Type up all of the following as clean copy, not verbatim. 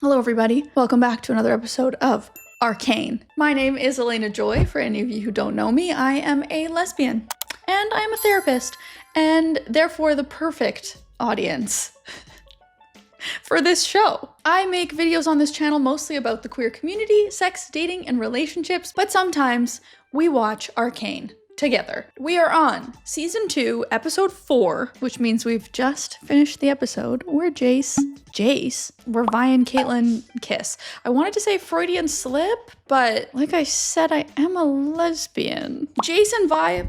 Hello everybody, welcome back to another episode of Arcane. My name is Elena Joy. For any of you who don't know me, I am a lesbian and I am a therapist and therefore the perfect audience for this show. I make videos on this channel mostly about the queer community, sex, dating, and relationships, but sometimes we watch Arcane together. We are on season 2, episode 4, which means we've just finished the episode where where Vi and Caitlin kiss. I wanted to say Freudian slip, but like I said, I am a lesbian. Jace and Vi,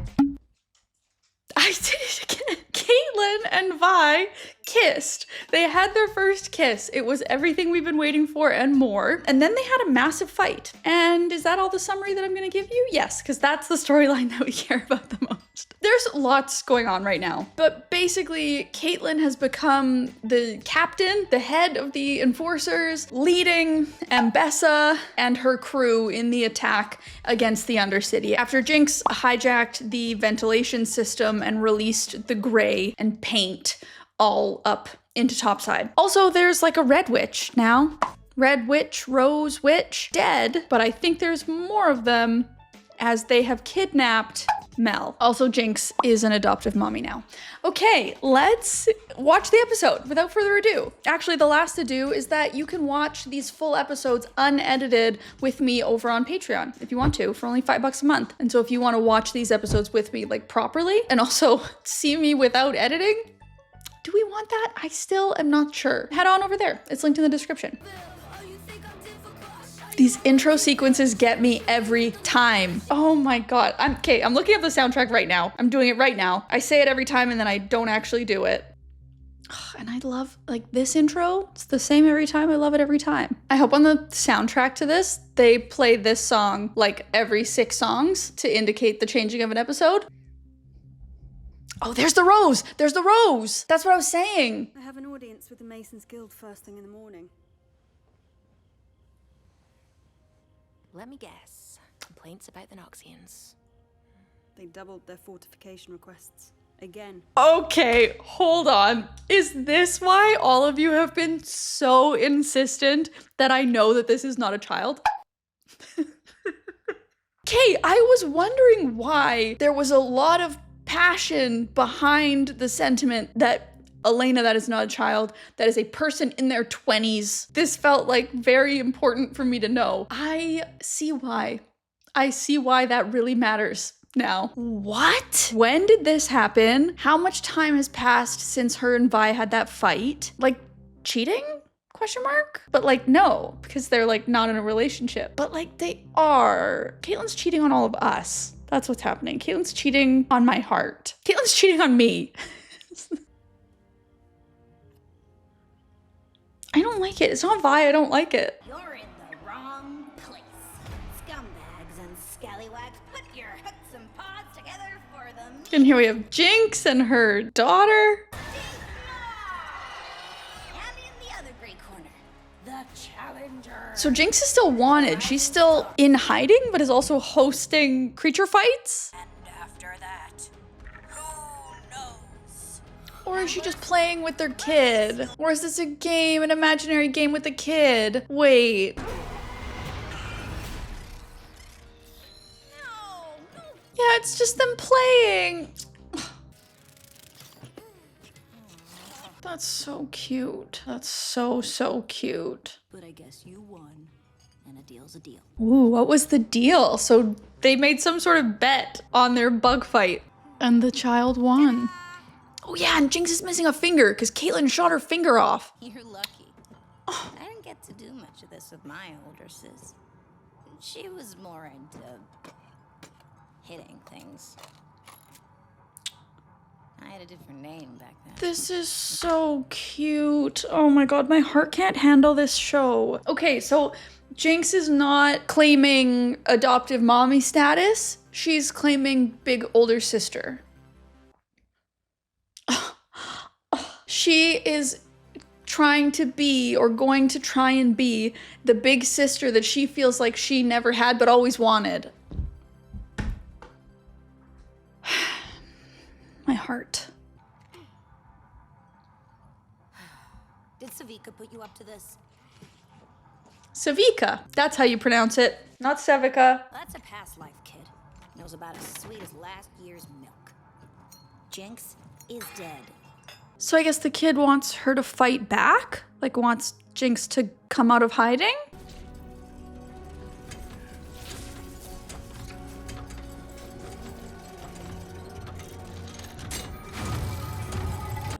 I did it again. Caitlin and Vi kissed. They had their first kiss. It was everything we've been waiting for and more. And then they had a massive fight. And is that all the summary that I'm gonna give you? Yes, because that's the storyline that we care about the most. There's lots going on right now, but basically Caitlin has become the captain, the head of the enforcers, leading Ambessa and her crew in the attack against the undercity after Jinx hijacked the ventilation system and released the gray and paint all up into topside. Also, there's like a red witch now. Red witch, rose witch, dead, but I think there's more of them as they have kidnapped Mel. Also, Jinx is an adoptive mommy now. Okay, let's watch the episode without further ado. Actually, the last ado is that you can watch these full episodes unedited with me over on Patreon if you want to, for only $5 a month. And so if you want to watch these episodes with me like properly and also see me without editing, do we want that? I still am not sure. Head on over there. It's linked in the description. These intro sequences get me every time. Oh my god. I'm looking up the soundtrack right now. I'm doing it right now. I say it every time and then I don't actually do it. And I love, like, this intro. It's the same every time. I love it every time. I hope on the soundtrack to this, they play this song like every 6 songs to indicate the changing of an episode. Oh, there's the rose! There's the rose! That's what I was saying. I have an audience with the Masons Guild first thing in the morning. Let me guess. Complaints about the Noxians. They doubled their fortification requests. Again. Okay, hold on. Is this why all of you have been so insistent that I know that this is not a child? Okay, I was wondering why there was a lot of passion behind the sentiment that Elena, that is not a child, that is a person in their 20s. This felt like very important for me to know. I see why. I see why that really matters now. What? When did this happen? How much time has passed since her and Vi had that fight? Like, cheating? Question mark? But like, no, because they're like not in a relationship. But like, they are. Caitlin's cheating on all of us. That's what's happening. Caitlin's cheating on my heart. Caitlin's cheating on me. I don't like it. It's not Vi, I don't like it. You're in the wrong place. Scumbags and scallywags, put your hooks and paws together for the And here we have Jinx and her daughter. And in the other gray corner, the challenger. So Jinx is still wanted. She's still in hiding, but is also hosting creature fights? And after that, who knows? Or is she just playing with their kid? Or is this a game, an imaginary game with a kid? Wait. No. Yeah, it's just them playing. That's so cute. That's so cute. But I guess you won, and a deal's a deal. Ooh, what was the deal? So they made some sort of bet on their bug fight, and the child won. Oh yeah, and Jinx is missing a finger because Caitlin shot her finger off. You're lucky. I didn't get to do much of this with my older sis. She was more into hitting things. I had a different name back then. This is so cute. Oh my god, my heart can't handle this show. Okay, so Jinx is not claiming adoptive mommy status. She's claiming big older sister. She is trying to be, or going to try and be, the big sister that she feels like she never had but always wanted. My heart. Did Savika put you up to this? Savika. That's how you pronounce it. Not Sevica. That's a past life kid. Knows about as sweet as last year's milk. Jinx is dead. So I guess the kid wants her to fight back? Like wants Jinx to come out of hiding?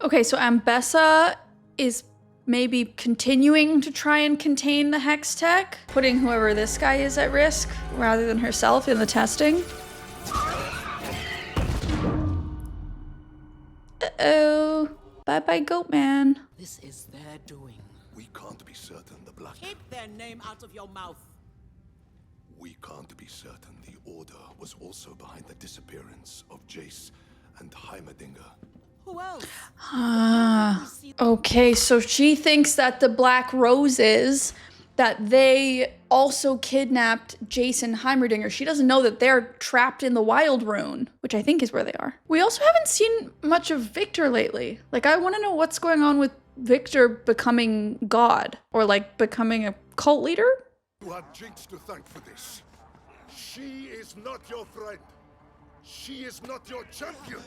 Okay, so Ambessa is maybe continuing to try and contain the Hex tech, putting whoever this guy is at risk rather than herself in the testing. Uh-oh. Bye-bye, Goat Man. This is their doing. We can't be certain the Black... Keep their name out of your mouth. We can't be certain the Order was also behind the disappearance of Jace and Heimerdinger. Who else? Okay, so she thinks that the Black Roses, that they also kidnapped Jason Heimerdinger. She doesn't know that they're trapped in the Wild Rune, which I think is where they are. We also haven't seen much of Victor lately. Like, I want to know what's going on with Victor becoming God, or like becoming a cult leader? You have Jinx to thank for this. She is not your friend. She is not your champion.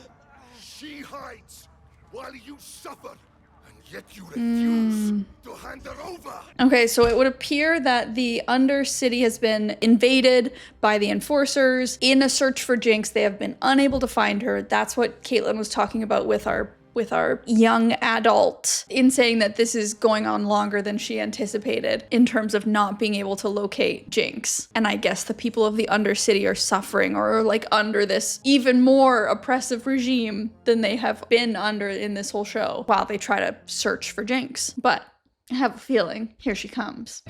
She hides while you suffer, and yet you refuse to hand her over. Okay, so it would appear that the Undercity has been invaded by the Enforcers. In a search for Jinx, they have been unable to find her. That's what Caitlin was talking about with our young adult, in saying that this is going on longer than she anticipated in terms of not being able to locate Jinx. And I guess the people of the Undercity are suffering or are like under this even more oppressive regime than they have been under in this whole show while they try to search for Jinx. But I have a feeling here she comes.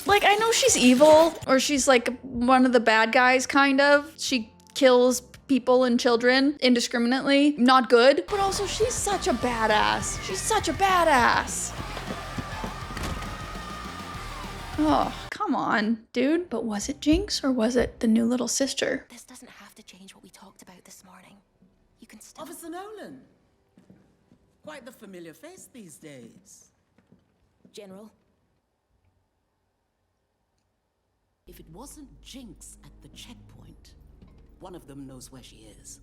Like, I know she's evil, or she's like one of the bad guys, kind of. She kills people and children indiscriminately. Not good, but also she's such a badass. She's such a badass. Oh, come on, dude. But was it Jinx or was it the new little sister? This doesn't have to change what we talked about this morning. You can still... Officer Nolan. Quite the familiar face these days. General? If it wasn't Jinx at the checkpoint, one of them knows where she is.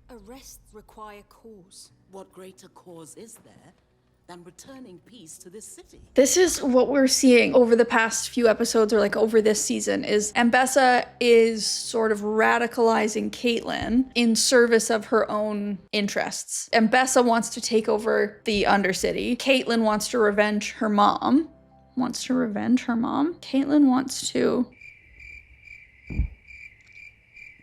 Arrests require cause. What greater cause is there than returning peace to this city? This is what we're seeing over the past few episodes, or like over this season, is Ambessa is sort of radicalizing Caitlin in service of her own interests. Ambessa wants to take over the Undercity. Caitlin wants to revenge her mom. Caitlin wants to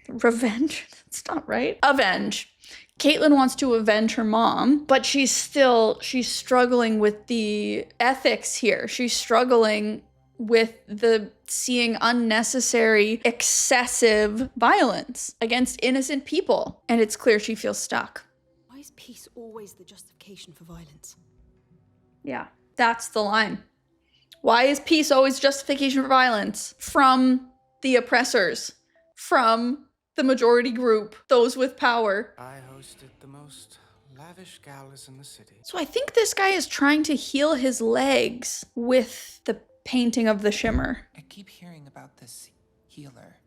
revenge. That's not right. Avenge. Caitlin wants to avenge her mom, but she's struggling with the ethics here. She's struggling with the seeing unnecessary, excessive violence against innocent people. And it's clear she feels stuck. Why is peace always the justification for violence? Yeah, that's the line. Why is peace always justification for violence? From the oppressors, from the majority group, those with power. I hosted the most lavish galas in the city. So I think this guy is trying to heal his legs with the painting of the shimmer. I keep hearing about this healer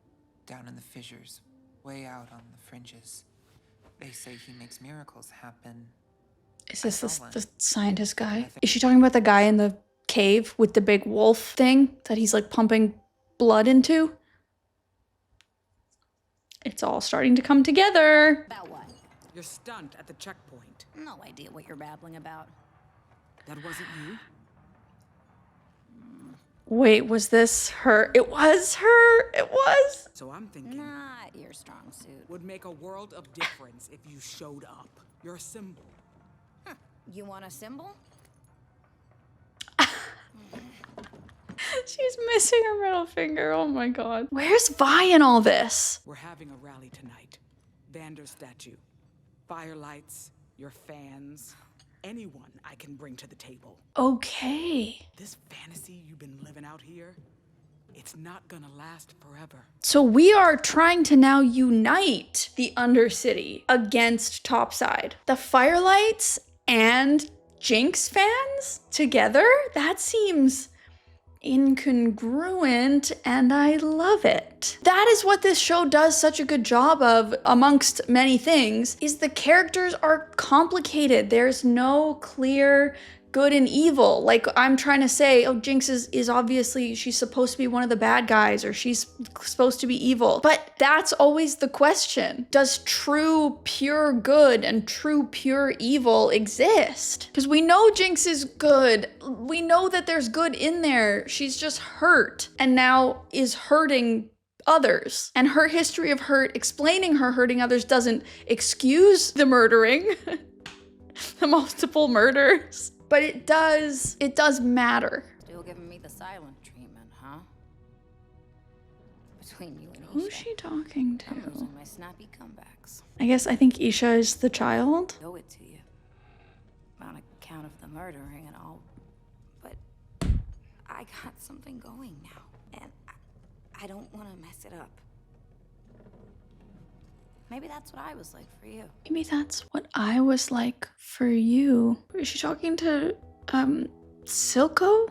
down in the fissures, way out on the fringes. They say he makes miracles happen. Is this the scientist guy? Is she talking about the guy in the cave with the big wolf thing that he's like pumping blood into? It's all starting to come together. About what? You're stunned at the checkpoint. No idea what you're babbling about. That wasn't you? Wait, was this her? It was her. It was. So I'm thinking Not your strong suit. would make a world of difference if you showed up. You're a symbol. You want a symbol? She's missing her middle finger. Oh my god. Where's Vi in all this? We're having a rally tonight. Vander's statue. Firelights, your fans, anyone I can bring to the table. Okay. This fantasy you've been living out here, it's not gonna last forever. So we are trying to now unite the Undercity against Topside. The Firelights and Jinx fans together? That seems incongruent, and I love it. That is what this show does such a good job of, amongst many things, is the characters are complicated. There's no clear good and evil. Like, I'm trying to say, oh, Jinx is obviously, she's supposed to be one of the bad guys, or she's supposed to be evil. But that's always the question. Does true pure good and true pure evil exist? Because we know Jinx is good. We know that there's good in there. She's just hurt and now is hurting others. And her history of hurt, explaining her hurting others, doesn't excuse the murdering, the multiple murders. But it does matter. Still giving me the silent treatment, huh? Between you and Isha. Who's she talking I'm to? losing my snappy comebacks. I think Isha is the child. Owe it to you. On account of the murdering and all. But I got something going now. And I don't want to mess it up. Maybe that's what I was like for you. Maybe that's what I was like for you. Is she talking to, Silco?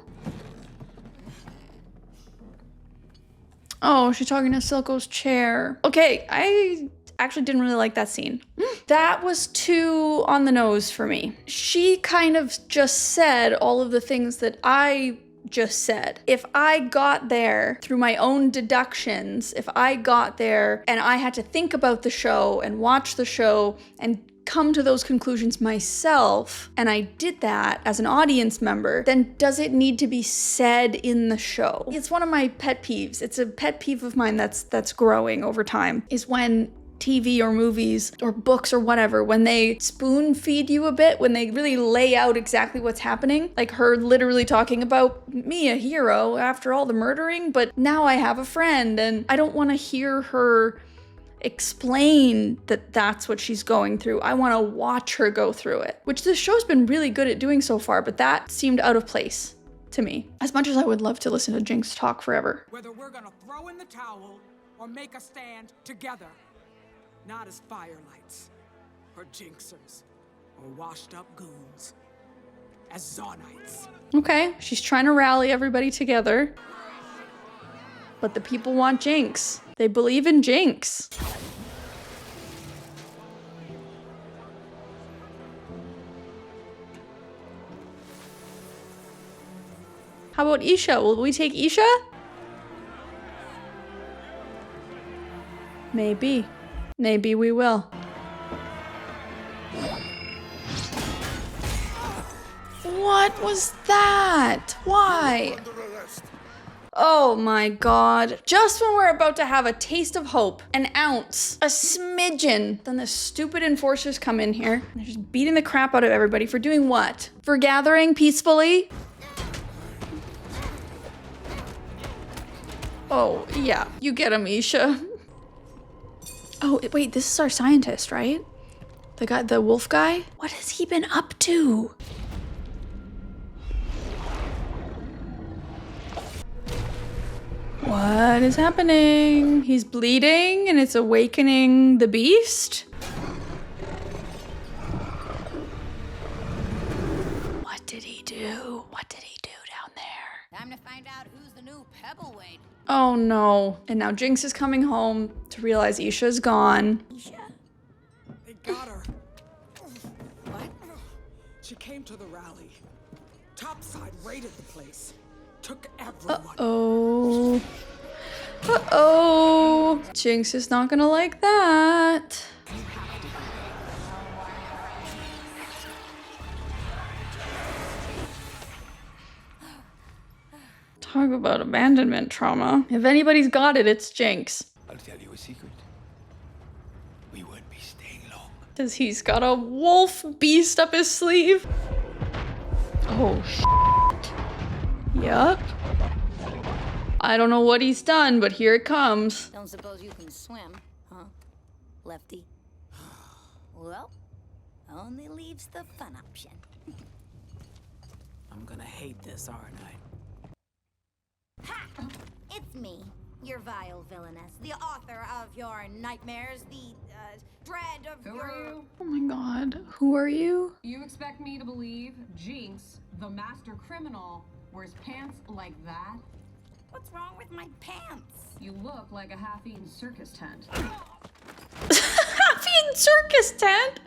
Oh, she's talking to Silco's chair. Okay, I actually didn't really like that scene. That was too on the nose for me. She kind of just said all of the things that I just said. If I got there through my own deductions, if I got there and I had to think about the show and watch the show and come to those conclusions myself, and I did that as an audience member, then does it need to be said in the show? It's one of my pet peeves. It's a pet peeve of mine that's growing over time, is when TV or movies or books or whatever, when they spoon feed you a bit, when they really lay out exactly what's happening, like her literally talking about me, a hero, after all the murdering, but now I have a friend, and I don't want to hear her explain that that's what she's going through. I want to watch her go through it, which this show's been really good at doing so far, but that seemed out of place to me. As much as I would love to listen to Jinx talk forever. Whether we're gonna throw in the towel or make a stand together. Not as firelights, or jinxers, or washed up goons, as Zonites. Okay, she's trying to rally everybody together. But the people want Jinx. They believe in Jinx. How about Isha? Will we take Isha? Maybe. Maybe we will. What was that? Why? Oh my god. Just when we're about to have a taste of hope, an ounce, a smidgen, then the stupid enforcers come in here and they're just beating the crap out of everybody for doing what? For gathering peacefully? Oh, yeah. You get him, Isha. Oh, wait, this is our scientist, right? The guy, the wolf guy? What has he been up to? What is happening? He's bleeding and it's awakening the beast? What did he do? What did he do down there? Time to find out who's the new Pebbleweight. Oh no. And now Jinx is coming home to realize Isha's gone. Isha? They got her. What? She came to the rally. Topside raided the place. Took everyone. Uh-oh. Uh-oh. Jinx is not gonna like that. Talk about abandonment trauma. If anybody's got it, it's Jinx. I'll tell you a secret. We won't be staying long. Cause he's got a wolf beast up his sleeve. Oh, shit. Yup. I don't know what he's done, but here it comes. Don't suppose you can swim, huh? Lefty? Well, only leaves the fun option. I'm gonna hate this, aren't I? Ha! It's me, You're vile villainess, the author of your nightmares, the dread of Who are you? Oh my god. Who are you? You expect me to believe Jinx, the master criminal, wears pants like that? What's wrong with my pants? You look like a half-eaten circus tent. Half-eaten circus tent?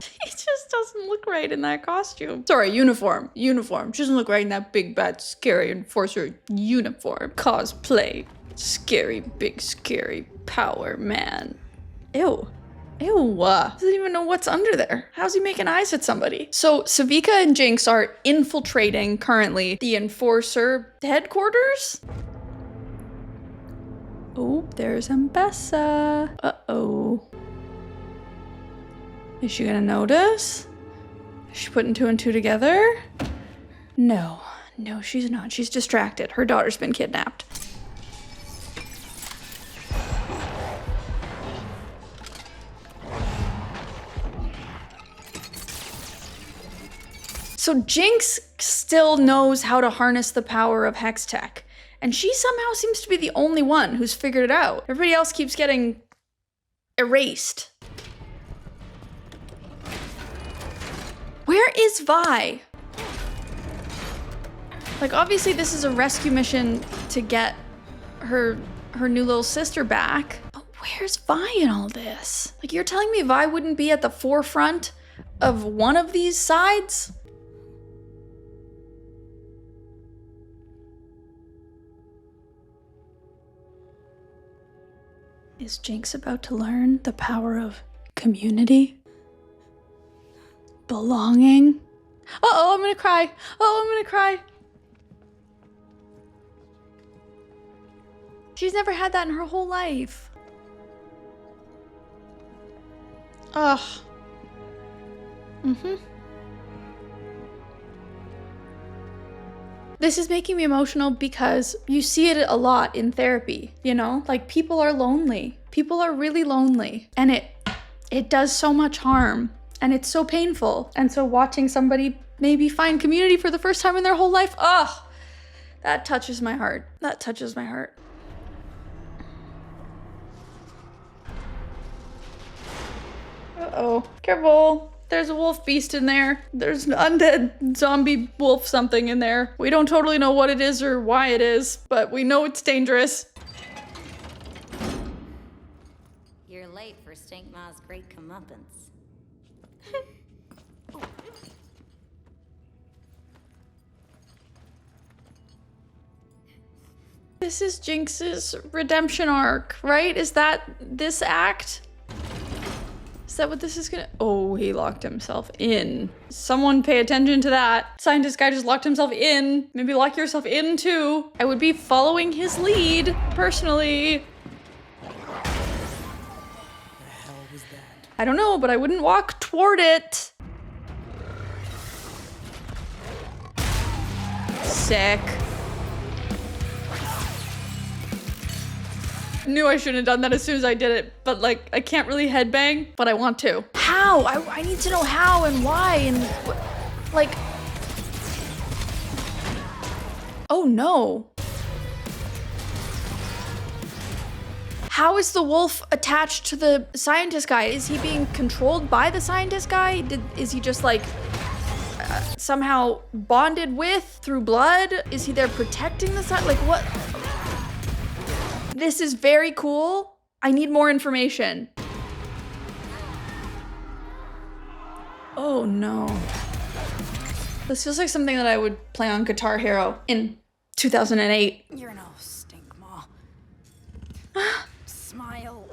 He just doesn't look right in that costume. Sorry, uniform. Uniform. She doesn't look right in that big, bad, scary enforcer uniform. Cosplay. Scary, big, scary power man. Ew. Ew. Doesn't even know what's under there. How's he making eyes at somebody? So Savika and Jinx are infiltrating currently the enforcer headquarters. Oh, there's Mbessa. Uh-oh. Is she gonna notice? Is she putting two and two together? No. No, she's not. She's distracted. Her daughter's been kidnapped. So Jinx still knows how to harness the power of Hex Tech, and she somehow seems to be the only one who's figured it out. Everybody else keeps getting erased. Where is Vi? Like, obviously this is a rescue mission to get her new little sister back, but where's Vi in all this? Like, you're telling me Vi wouldn't be at the forefront of one of these sides? Is Jinx about to learn the power of community? Belonging? Uh-oh, I'm gonna cry. Oh, I'm gonna cry. She's never had that in her whole life. Ugh. Mm-hmm. This is making me emotional because you see it a lot in therapy, you know? Like, people are lonely. People are really lonely. And it does so much harm. And it's so painful. And so watching somebody maybe find community for the first time in their whole life, ugh, that touches my heart. That touches my heart. Uh-oh, careful. There's a wolf beast in there. There's an undead zombie wolf something in there. We don't totally know what it is or why it is, but we know it's dangerous. You're late for Stinkma's great comeuppance. This is Jinx's redemption arc, right? Is that this act? Is that what this is gonna— oh, he locked himself in. Someone pay attention to that. Scientist guy just locked himself in. Maybe lock yourself in too. I would be following his lead, personally. The hell was that? I don't know, but I wouldn't walk toward it. Sick. Knew I shouldn't have done that as soon as I did it, but like, I can't really headbang, but I want to. How? I need to know how and why and like, oh no. How is the wolf attached to the scientist guy? Is he being controlled by the scientist guy? Is he just like somehow bonded with through blood? Is he there protecting the like what? This is very cool. I need more information. Oh no. This feels like something that I would play on Guitar Hero in 2008. You're no Stinkma. Smile.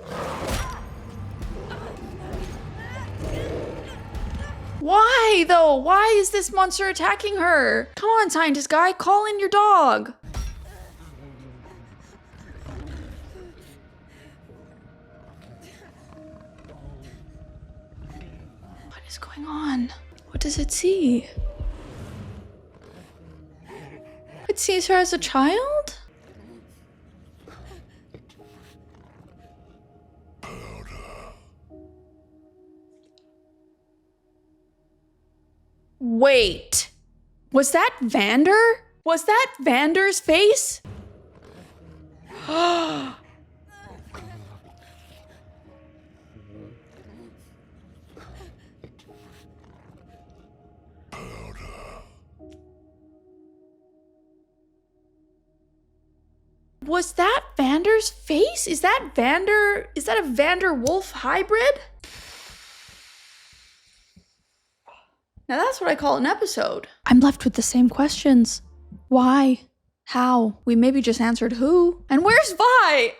Why though? Why is this monster attacking her? Come on, scientist guy, call in your dog. What is going on? What does it see? It sees her as a child? Wait, was that Vander? Was that Vander's face? Was that Vander's face? Is that a Vander Wolf hybrid? Now that's what I call an episode. I'm left with the same questions. Why? How? We maybe just answered who. And where's Vi?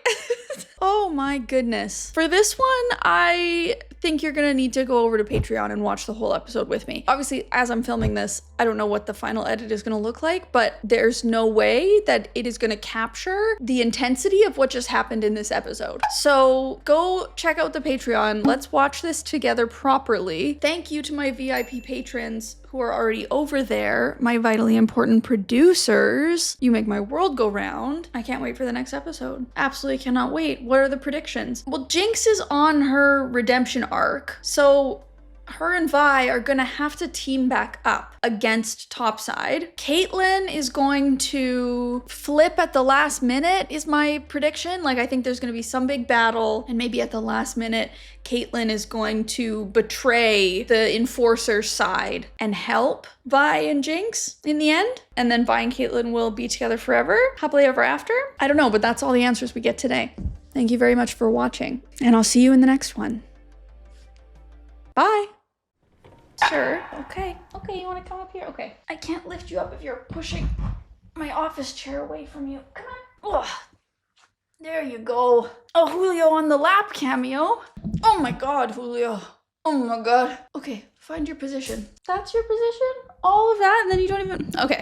Oh my goodness. For this one, I think you're gonna need to go over to Patreon and watch the whole episode with me. Obviously, as I'm filming this, I don't know what the final edit is gonna look like, but there's no way that it is gonna capture the intensity of what just happened in this episode. So go check out the Patreon. Let's watch this together properly. Thank you to my VIP patrons who are already over there, my vitally important producers. You make my world go round. I can't wait for the next episode. Absolutely cannot wait. What are the predictions? Well, Jinx is on her redemption arc, so her and Vi are gonna have to team back up against Topside. Caitlyn is going to flip at the last minute, is my prediction. Like, I think there's gonna be some big battle, and maybe at the last minute, Caitlyn is going to betray the Enforcer's side and help Vi and Jinx in the end. And then Vi and Caitlyn will be together forever, happily ever after. I don't know, but that's all the answers we get today. Thank you very much for watching, and I'll see you in the next one. Bye. Sure. Okay. Okay, you want to come up here? Okay. I can't lift you up if you're pushing my office chair away from you. Come on. Ugh. There you go. Oh, Julio on the lap cameo. Oh my God, Julio. Oh my God. Okay, find your position. That's your position? All of that, and then you don't even... Okay.